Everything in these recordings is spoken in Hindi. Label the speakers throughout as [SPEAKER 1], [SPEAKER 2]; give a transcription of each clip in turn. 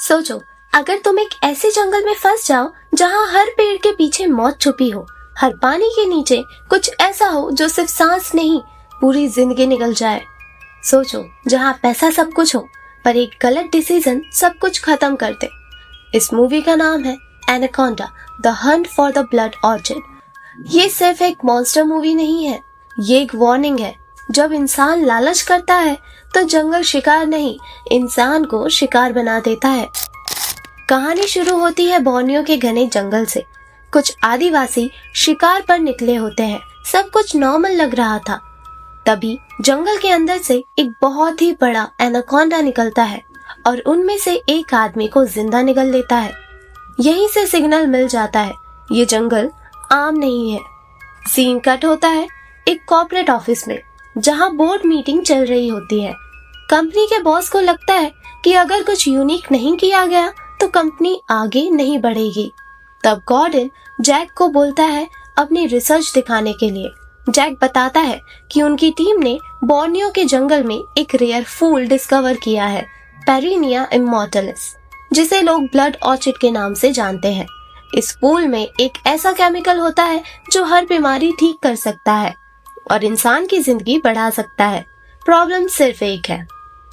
[SPEAKER 1] सोचो, अगर तुम एक ऐसे जंगल में फंस जाओ जहाँ हर पेड़ के पीछे मौत छुपी हो, हर पानी के नीचे कुछ ऐसा हो जो सिर्फ सांस नहीं पूरी जिंदगी निकल जाए। सोचो, जहाँ पैसा सब कुछ हो पर एक गलत डिसीजन सब कुछ खत्म कर दे। इस मूवी का नाम है anaconda the Hunt for the blood orchid. ये सिर्फ एक मॉन्स्टर मूवी नहीं है, ये एक वार्निंग है। जब इंसान लालच करता है तो जंगल शिकार नहीं, इंसान को शिकार बना देता है। कहानी शुरू होती है बोर्नियो के घने जंगल से। कुछ आदिवासी शिकार पर निकले होते हैं। सब कुछ नॉर्मल लग रहा था। तभी जंगल के अंदर से एक बहुत ही बड़ा एनाकोंडा निकलता है और उनमें से एक आदमी को जिंदा निगल लेता है। यहीं से सिग्नल मिल जाता है, ये जंगल आम नहीं है। सीन कट होता है एक कॉर्पोरेट ऑफिस में, जहां बोर्ड मीटिंग चल रही होती है। कंपनी के बॉस को लगता है कि अगर कुछ यूनिक नहीं किया गया तो कंपनी आगे नहीं बढ़ेगी। तब गॉर्डन जैक को बोलता है अपनी रिसर्च दिखाने के लिए। जैक बताता है कि उनकी टीम ने बोर्नियो के जंगल में एक रेयर फूल डिस्कवर किया है, पेरिनिया इमोर्टलिस, जिसे लोग ब्लड ऑर्चिड के नाम से जानते हैं। इस फूल में एक ऐसा केमिकल होता है जो हर बीमारी ठीक कर सकता है और इंसान की जिंदगी बढ़ा सकता है। प्रॉब्लम सिर्फ एक है,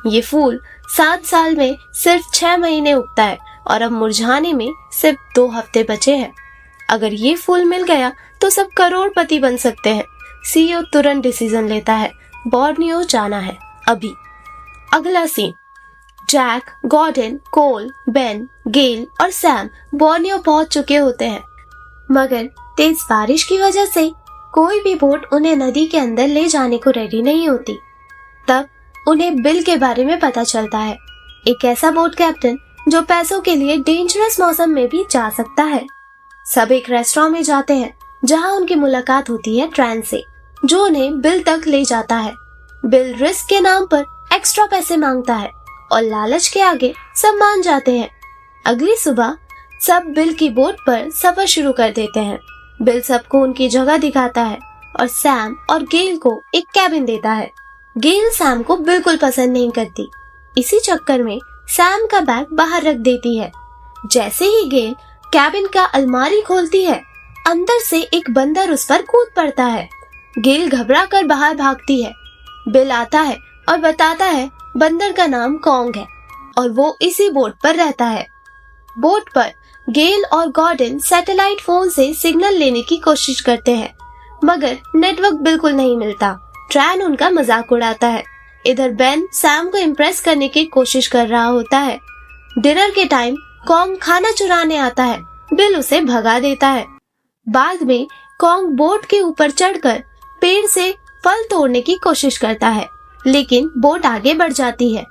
[SPEAKER 1] ये फूल 7 साल में सिर्फ 6 महीने उगता है और अब मुरझाने में सिर्फ 2 हफ्ते बचे हैं। अगर ये फूल मिल गया तो सब करोड़पति बन सकते हैं। सीईओ तुरंत डिसीजन लेता है, बोर्नियो जाना है अभी। अगला सीन, जैक, गॉर्डन, कोल, बेन, गेल और सैम बोर्नियो पहुंच चुके होते हैं, मगर तेज बारिश की वजह से कोई भी बोट उन्हें नदी के अंदर ले जाने को रेडी नहीं होती। तब उन्हें बिल के बारे में पता चलता है, एक ऐसा बोट कैप्टन जो पैसों के लिए डेंजरस मौसम में भी जा सकता है। सब एक रेस्टोरेंट में जाते हैं जहां उनकी मुलाकात होती है ट्रेन से, जो उन्हें बिल तक ले जाता है। बिल रिस्क के नाम पर एक्स्ट्रा पैसे मांगता है और लालच के आगे सब मान जाते हैं। अगली सुबह सब बिल की बोट पर सफर शुरू कर देते हैं। बिल सबको उनकी जगह दिखाता है और सैम और गेल को एक कैबिन देता है। गेल सैम को बिल्कुल पसंद नहीं करती। इसी चक्कर में सैम का बैग बाहर रख देती है। जैसे ही गेल कैबिन का अलमारी खोलती है, अंदर से एक बंदर उस पर कूद पड़ता है। गेल घबरा कर बाहर भागती है। बिल आता है और बताता है बंदर का नाम कॉन्ग है और वो इसी बोट पर रहता है। बोट पर गेल और गॉर्डन सैटेलाइट फोन से सिग्नल लेने की कोशिश करते हैं, मगर नेटवर्क बिल्कुल नहीं मिलता। ट्रेन उनका मजाक उड़ाता है। इधर बेन सैम को इम्प्रेस करने की कोशिश कर रहा होता है। डिनर के टाइम कॉन्ग खाना चुराने आता है। बिल उसे भगा देता है। बाद में कॉन्ग बोट के ऊपर चढ़कर पेड़ से फल तोड़ने की कोशिश करता है, लेकिन बोट आगे बढ़ जाती है।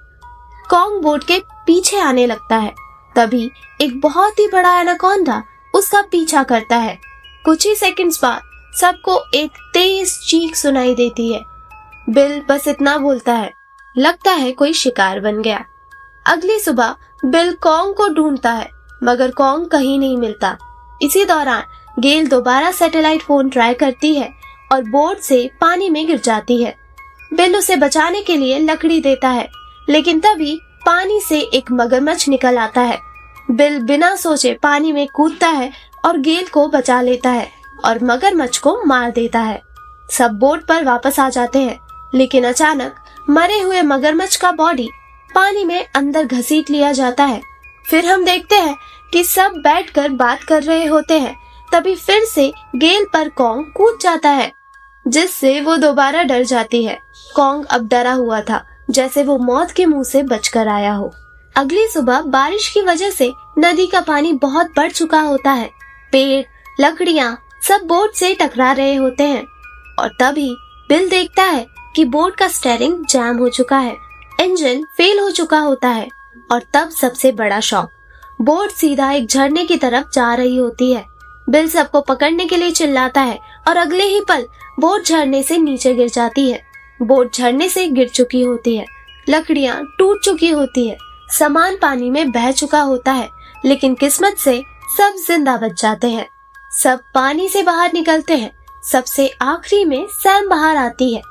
[SPEAKER 1] कॉन्ग बोट के पीछे आने लगता है। तभी एक बहुत ही बड़ा एनाकोंडा उसका पीछा करता है। कुछ ही सेकंड्स बाद सबको एक तेज चीख सुनाई देती है। बिल बस इतना बोलता है, लगता है कोई शिकार बन गया। अगली सुबह बिल कॉन्ग को ढूंढता है, मगर कॉन्ग कहीं नहीं मिलता। इसी दौरान गेल दोबारा सैटेलाइट फोन ट्राई करती है और बोट से पानी में गिर जाती है। बिल उसे बचाने के लिए लकड़ी देता है, लेकिन तभी पानी से एक मगरमच्छ निकल आता है। बिल बिना सोचे पानी में कूदता है और गेल को बचा लेता है और मगरमच्छ को मार देता है। सब बोट पर वापस आ जाते हैं, लेकिन अचानक मरे हुए मगरमच्छ का बॉडी पानी में अंदर घसीट लिया जाता है। फिर हम देखते हैं कि सब बैठकर बात कर रहे होते हैं। तभी फिर से गेल पर कॉन्ग कूद जाता है, जिससे वो दोबारा डर जाती है। कॉन्ग अब डरा हुआ था, जैसे वो मौत के मुंह से बचकर आया हो। अगली सुबह बारिश की वजह से नदी का पानी बहुत बढ़ चुका होता है। पेड़, लकड़ियाँ सब बोट से टकरा रहे होते हैं और तभी बिल देखता है कि बोट का स्टीयरिंग जैम हो चुका है, इंजन फेल हो चुका होता है। और तब सबसे बड़ा शॉक, बोट सीधा एक झरने की तरफ जा रही होती है। बिल सबको पकड़ने के लिए चिल्लाता है और अगले ही पल बोट झरने से नीचे गिर जाती है। बोट झरने से गिर चुकी होती है, लकड़ियाँ टूट चुकी होती है, सामान पानी में बह चुका होता है, लेकिन किस्मत से सब जिंदा बच जाते हैं। सब पानी से बाहर निकलते हैं। सबसे आखिरी में सैम बाहर आती है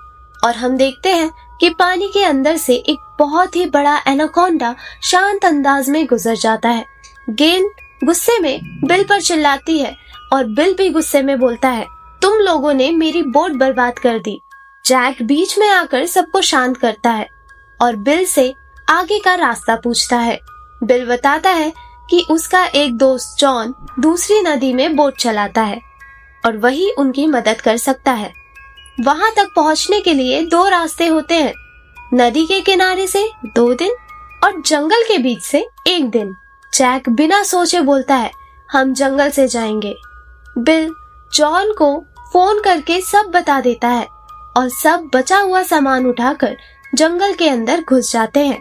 [SPEAKER 1] और हम देखते हैं कि पानी के अंदर से एक बहुत ही बड़ा एनाकोंडा शांत अंदाज में गुजर जाता है। गेल गुस्से में बिल पर चिल्लाती है और बिल भी गुस्से में बोलता है, तुम लोगों ने मेरी बोट बर्बाद कर दी। जैक बीच में आकर सबको शांत करता है और बिल से आगे का रास्ता पूछता है। बिल बताता है कि उसका एक दोस्त जॉन दूसरी नदी में बोट चलाता है और वही उनकी मदद कर सकता है। वहां तक पहुंचने के लिए 2 रास्ते होते हैं, नदी के किनारे से 2 दिन और जंगल के बीच से 1 दिन। जैक बिना सोचे बोलता है, हम जंगल से जाएंगे। बिल जॉन को फोन करके सब बता देता है और सब बचा हुआ सामान उठाकर जंगल के अंदर घुस जाते हैं।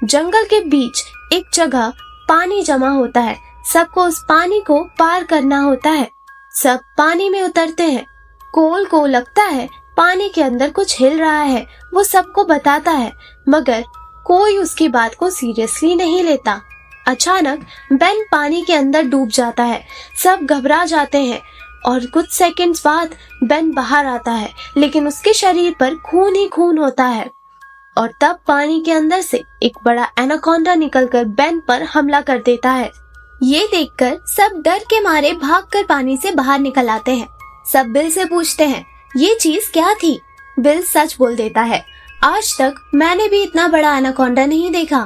[SPEAKER 1] जंगल के बीच एक जगह पानी जमा होता है, सबको उस पानी को पार करना होता है। सब पानी में उतरते हैं। कोल को लगता है पानी के अंदर कुछ हिल रहा है, वो सबको बताता है, मगर कोई उसकी बात को सीरियसली नहीं लेता। अचानक बेन पानी के अंदर डूब जाता है, सब घबरा जाते हैं और कुछ सेकंड्स बाद बेन बाहर आता है, लेकिन उसके शरीर पर खून ही खून होता है। और तब पानी के अंदर से एक बड़ा एनाकोंडा निकलकर बेन पर हमला कर देता है। ये देखकर सब डर के मारे भागकर पानी से बाहर निकल आते हैं। सब बिल से पूछते हैं, ये चीज क्या थी? बिल सच बोल देता है, आज तक मैंने भी इतना बड़ा एनाकोंडा नहीं देखा।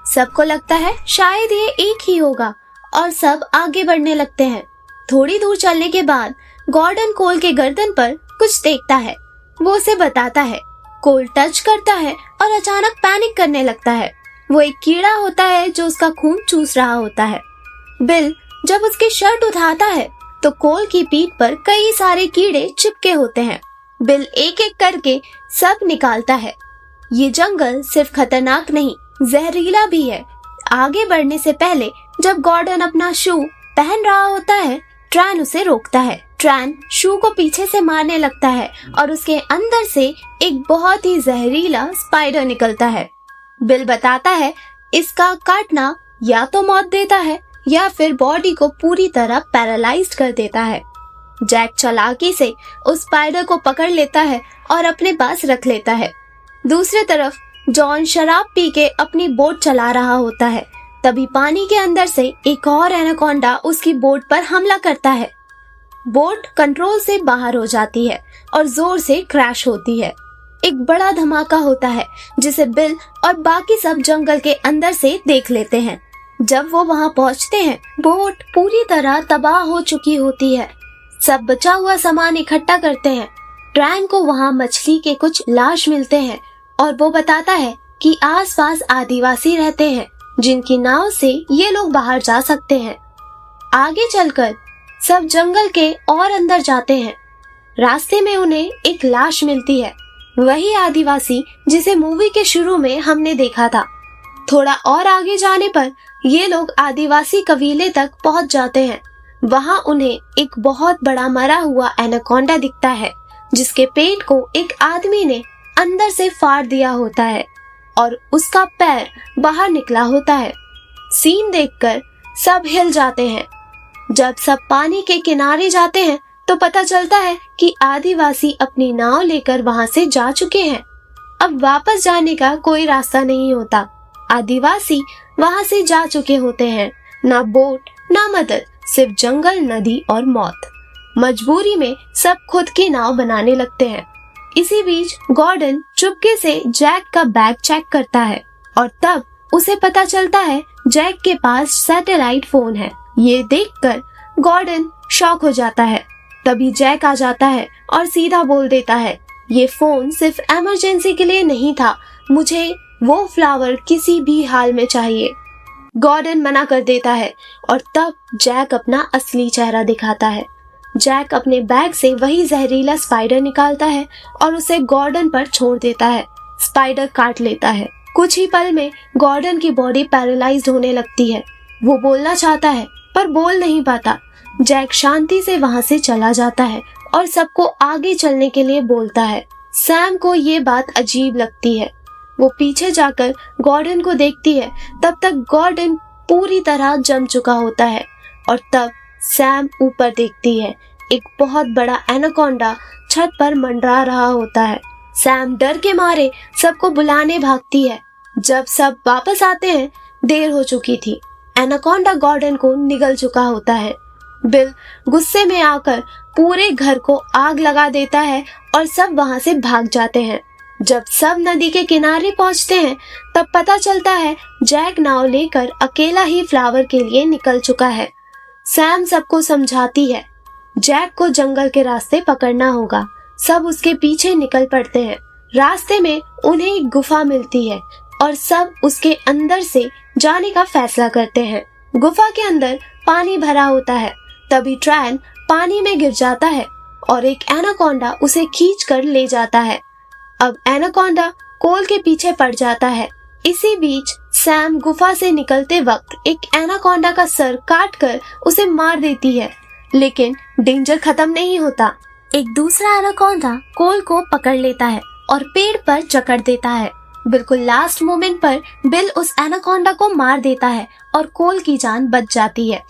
[SPEAKER 1] सबको लगता है शायद ये एक ही होगा और सब आगे बढ़ने लगते हैं। थोड़ी दूर चलने के बाद गॉर्डन कोल के गर्दन पर कुछ देखता है। वो उसे बताता है। कोल टच करता है और अचानक पैनिक करने लगता है। वो एक कीड़ा होता है जो उसका खून चूस रहा होता है। बिल जब उसकी शर्ट उठाता है तो कोल की पीठ पर कई सारे कीड़े चिपके होते हैं। बिल एक एक करके सब निकालता है। ये जंगल सिर्फ खतरनाक नहीं, जहरीला भी है। आगे बढ़ने से पहले जब गॉर्डन अपना शू पहन रहा होता है, ट्रैन उसे रोकता है। ट्रैन शू को पीछे से मारने लगता है और उसके अंदर से एक बहुत ही जहरीला स्पाइडर निकलता है। बिल बताता है, इसका काटना या तो मौत देता है या फिर बॉडी को पूरी तरह पैरालाइज्ड कर देता है। जैक चालाकी से उस स्पाइडर को पकड़ लेता है और अपने पास रख लेता है। दूसरी तरफ जॉन शराब पी के अपनी बोट चला रहा होता है। तभी पानी के अंदर से एक और एनाकोंडा उसकी बोट पर हमला करता है। बोट कंट्रोल से बाहर हो जाती है और जोर से क्रैश होती है। एक बड़ा धमाका होता है जिसे बिल और बाकी सब जंगल के अंदर से देख लेते हैं। जब वो वहां पहुंचते हैं, बोट पूरी तरह तबाह हो चुकी होती है। सब बचा हुआ सामान इकट्ठा करते हैं। ट्रैन को वहां मछली के कुछ लाश मिलते हैं और वो बताता है कि आसपास आदिवासी रहते हैं जिनकी नाव से ये लोग बाहर जा सकते हैं। आगे चलकर सब जंगल के और अंदर जाते हैं। रास्ते में उन्हें एक लाश मिलती है, वही आदिवासी जिसे मूवी के शुरू में हमने देखा था। थोड़ा और आगे जाने पर ये लोग आदिवासी कबीले तक पहुंच जाते हैं। वहां उन्हें एक बहुत बड़ा मरा हुआ एनाकोंडा दिखता है जिसके पेट को एक आदमी ने अंदर से फाड़ दिया होता है और उसका पैर बाहर निकला होता है। सीन देखकर सब हिल जाते हैं। जब सब पानी के किनारे जाते हैं तो पता चलता है कि आदिवासी अपनी नाव लेकर वहां से जा चुके हैं। अब वापस जाने का कोई रास्ता नहीं होता। आदिवासी वहां से जा चुके होते हैं। ना बोट, ना मदद, सिर्फ जंगल, नदी और मौत। मजबूरी में सब खुद की नाव बनाने लगते हैं। इसी बीच गॉर्डन चुपके से जैक का बैग चेक करता है और तब उसे पता चलता है जैक के पास सैटेलाइट फोन है। ये देखकर गॉर्डन शॉक हो जाता है। तभी जैक आ जाता है और सीधा बोल देता है, ये फोन सिर्फ इमरजेंसी के लिए नहीं था, मुझे वो फ्लावर किसी भी हाल में चाहिए। गॉर्डन मना कर देता है और तब जैक अपना असली चेहरा दिखाता है। जैक अपने बैग से वही जहरीला स्पाइडर निकालता है और उसे गॉर्डन पर छोड़ देता है। स्पाइडर काट लेता है। कुछ ही पल में गॉर्डन की बॉडी पैरालाइज्ड होने लगती है। वो बोलना चाहता है पर बोल नहीं पाता। जैक शांति से वहां से चला जाता है और सबको आगे चलने के लिए बोलता है। सैम को ये बात अजीब लगती है। वो पीछे जाकर गॉर्डन को देखती है। तब तक गॉर्डन पूरी तरह जम चुका होता है और तब सैम ऊपर देखती है। एक बहुत बड़ा एनाकोंडा छत पर मंडरा रहा होता है। सैम डर के मारे सबको बुलाने भागती है। जब सब वापस आते हैं देर हो चुकी थी। एनाकोंडा गॉर्डन को निगल चुका होता है। बिल गुस्से में आकर पूरे घर को आग लगा देता है और सब वहां से भाग जाते हैं। जब सब नदी के किनारे पहुंचते हैं तब पता चलता है जैक नाव लेकर अकेला ही फ्लावर के लिए निकल चुका है। सैम सबको समझाती है जैक को जंगल के रास्ते पकड़ना होगा। सब उसके पीछे निकल पड़ते हैं। रास्ते में उन्हें एक गुफा मिलती है और सब उसके अंदर से जाने का फैसला करते हैं। गुफा के अंदर पानी भरा होता है। तभी ट्रैन पानी में गिर जाता है और एक एनाकोंडा उसे खींच कर ले जाता है। अब एनाकोंडा कोल के पीछे पड़ जाता है। इसी बीच सैम गुफा से निकलते वक्त एक एनाकोंडा का सर काट कर उसे मार देती है, लेकिन डेंजर खत्म नहीं होता। एक दूसरा एनाकोंडा कोल को पकड़ लेता है और पेड़ पर जकड़ देता है। बिल्कुल लास्ट मोमेंट पर बिल उस एनाकोंडा को मार देता है और कोल की जान बच जाती है।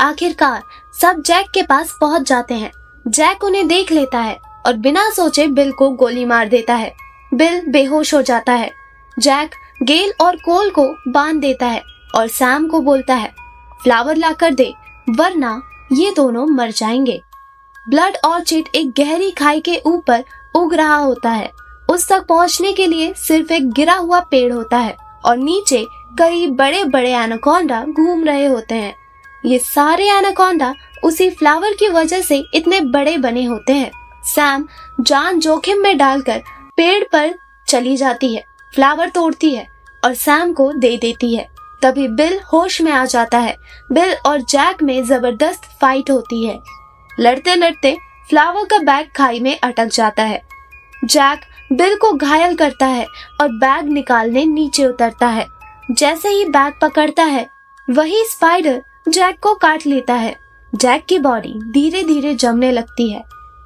[SPEAKER 1] आखिरकार सब जैक के पास पहुंच जाते हैं। जैक उन्हें देख लेता है और बिना सोचे बिल को गोली मार देता है। बिल बेहोश हो जाता है। जैक गेल और कोल को बांध देता है और सैम को बोलता है फ्लावर लाकर दे वरना ये दोनों मर जाएंगे। ब्लड ऑर्चिड एक गहरी खाई के ऊपर उग रहा होता है। उस तक पहुंचने के लिए सिर्फ एक गिरा हुआ पेड़ होता है और नीचे कई बड़े बड़े एनाकोंडा घूम रहे होते हैं। ये सारे एनाकोंडा उसी फ्लावर की वजह से इतने बड़े बने होते हैं। सैम जान जोखिम में डालकर पेड़ पर चली जाती है, फ्लावर तोड़ती है और सैम को दे देती है। तभी बिल होश में आ जाता है। बिल और जैक में जबरदस्त फाइट होती है। लड़ते लड़ते फ्लावर का बैग खाई में अटक जाता है। जैक बिल को घायल करता है और बैग निकालने नीचे उतरता है। जैसे ही बैग पकड़ता है वही स्पाइडर जैक को काट लेता है। जैक की बॉडी धीरे धीरे जमने लगती है।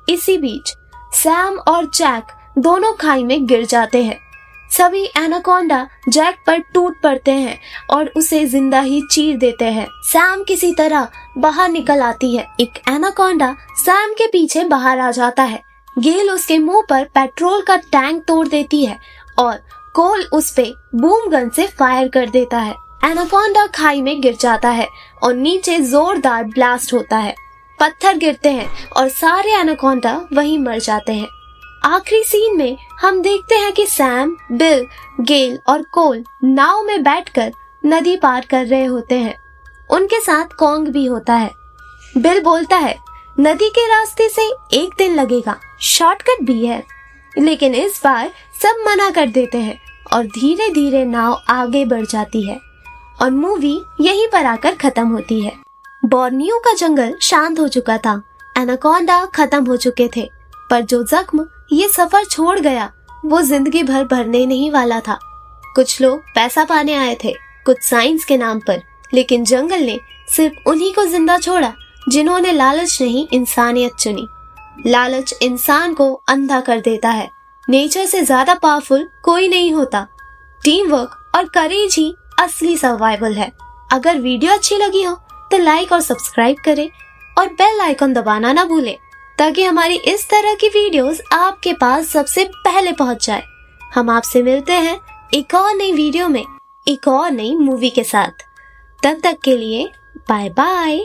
[SPEAKER 1] इसी बीच सैम और जैक दोनों खाई में गिर जाते हैं। सभी एनाकोंडा जैक पर टूट पड़ते हैं और उसे जिंदा ही चीर देते हैं। सैम किसी तरह बाहर निकल आती है। एक एनाकोंडा सैम के पीछे बाहर आ जाता है। गेल उसके मुंह पर पेट्रोल का टैंक तोड़ देती है और कोल उस पे बूम गन से फायर कर देता है। एनाकोंडा खाई में गिर जाता है और नीचे जोरदार ब्लास्ट होता है। पत्थर गिरते हैं और सारे एनाकोंडा वहीं मर जाते हैं। आखिरी सीन में हम देखते हैं कि सैम, बिल, गेल और कोल नाव में बैठकर नदी पार कर रहे होते हैं। उनके साथ कॉन्ग भी होता है। बिल बोलता है नदी के रास्ते से एक दिन लगेगा, शॉर्टकट भी है, लेकिन इस बार सब मना कर देते हैं और धीरे धीरे नाव आगे बढ़ जाती है और मूवी यहीं पर आकर खत्म होती है। बोर्नियो का जंगल शांत हो चुका था। एनाकोंडा खत्म हो चुके थे, पर जो जख्म ये सफर छोड़ गया वो जिंदगी भर भरने नहीं वाला था। कुछ लोग पैसा पाने आए थे, कुछ साइंस के नाम पर, लेकिन जंगल ने सिर्फ उन्हीं को जिंदा छोड़ा जिन्होंने लालच नहीं इंसानियत चुनी। लालच इंसान को अंधा कर देता है। नेचर से ज्यादा पावरफुल कोई नहीं होता। टीम वर्क और करेज ही असली सर्वाइवल है। अगर वीडियो अच्छी लगी हो तो लाइक और सब्सक्राइब करें और बेल आइकन दबाना ना भूलें ताकि हमारी इस तरह की वीडियोस आपके पास सबसे पहले पहुंच जाए। हम आपसे मिलते हैं एक और नई वीडियो में एक और नई मूवी के साथ। तब तक के लिए बाय बाय।